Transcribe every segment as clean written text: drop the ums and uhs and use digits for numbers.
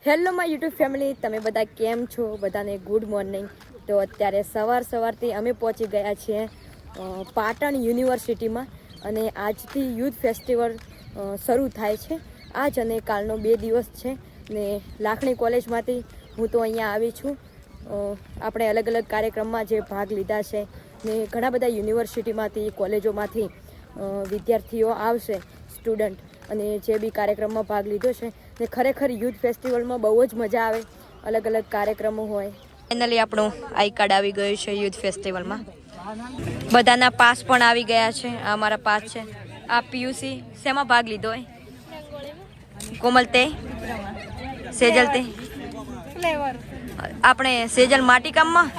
Hello my YouTube family, તમે બધા કેમ છો? બધાને ગુડ મોર્નિંગ. તો અત્યારે સવારથી અમે પહોંચી ગયા છીએ પાટણ યુનિવર્સિટીમાં અને આજથી યુથ ફેસ્ટિવલ શરૂ થાય છે. આજ અને કાલનો 2 દિવસ છે ને લાખણી કોલેજમાંથી હું તો અહીંયા આવી છું. આપણે અલગ અલગ કાર્યક્રમમાં જે ભાગ લીધા છે ને ઘણા બધા યુનિવર્સિટીમાંથી કોલેજોમાંથી વિદ્યાર્થીઓ આવશે, સ્ટુડન્ટ, અને જે બી કાર્યક્રમમાં ભાગ લીધો છે ને ખરેખર યુથ ફેસ્ટિવલમાં બહુ જ મજા આવે. અલગ અલગ કાર્યક્રમો હોય. ફાઇનલી આપણું આઈ કાર્ડ આવી ગયું છે યુથ ફેસ્ટિવલમાં. બધાના પાસ પણ આવી ગયા છે. આ મારા પાસ છે. આ પીયુસી શેમાં ભાગ લીધો હોય? કોમલ તે? સેજલ તે? આપણે સેજલ માટીકામમાં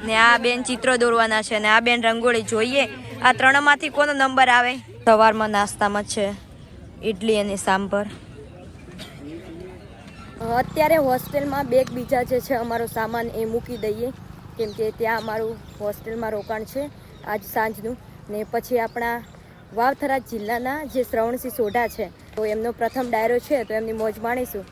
ને આ બેન ચિત્રો દોરવાના છે ને આ બેન રંગોળી. જોઈએ આ ત્રણમાંથી કોનો નંબર આવે. સવારમાં નાસ્તામાં છે ઇડલી અને સાંભર. અત્યારે હોસ્ટેલમાં બેગ બીજા જે છે અમારો સામાન એ મૂકી દઈએ, કેમ કે ત્યાં અમારું હોસ્ટેલમાં રોકાણ છે આજ સાંજનું. ને પછી આપણા વાવથરા જિલ્લાના જે શ્રવણસિંહ સોઢા છે તો એમનો પ્રથમ ડાયરો છે તો એમની મોજ માણીશું.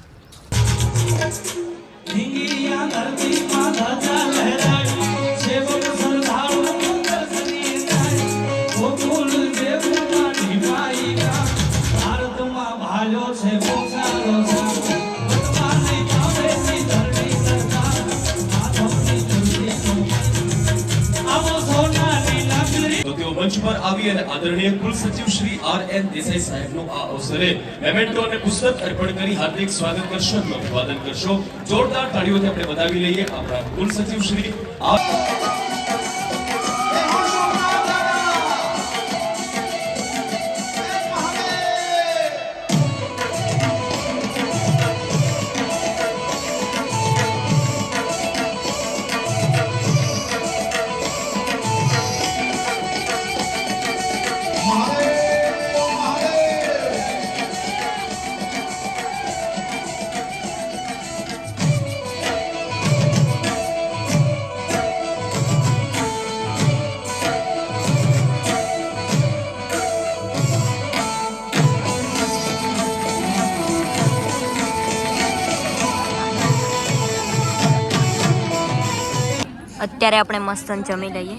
મંચ પર આવી અને આદરણીય કુલ સચિવ શ્રી આર.એન. દેસાઈ સાહેબનું આ અવસરે મેમેન્ટો અને પુસ્તક અર્પણ કરી હાર્દિક સ્વાગત કરશો, અભિવાદન કરશો. જોરદાર તાળીઓથી આપણે વધાવી લઈએ આપણા કુલ સચિવ શ્રી અત્યારે આપણે મસ્ત જમી લઈએ.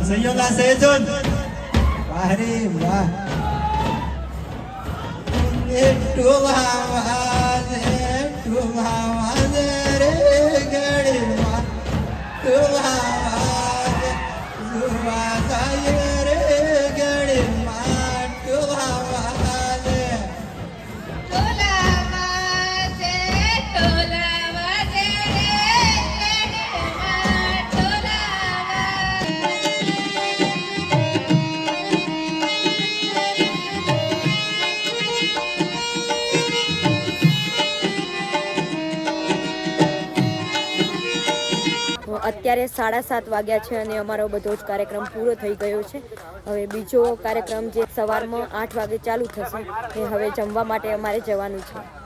Señora Sejun, pare wah, itu awaz re gadi wah, itu awaz re gadi wah, itu awaz. અત્યારે 7:30 વાગ્યા છે અને અમારો બધો જ કાર્યક્રમ પૂરો થઈ ગયો છે. હવે બીજો કાર્યક્રમ જે સવારમાં 8 વાગે ચાલુ થશે એ હવે જમવા માટે અમારે જવાનું છે.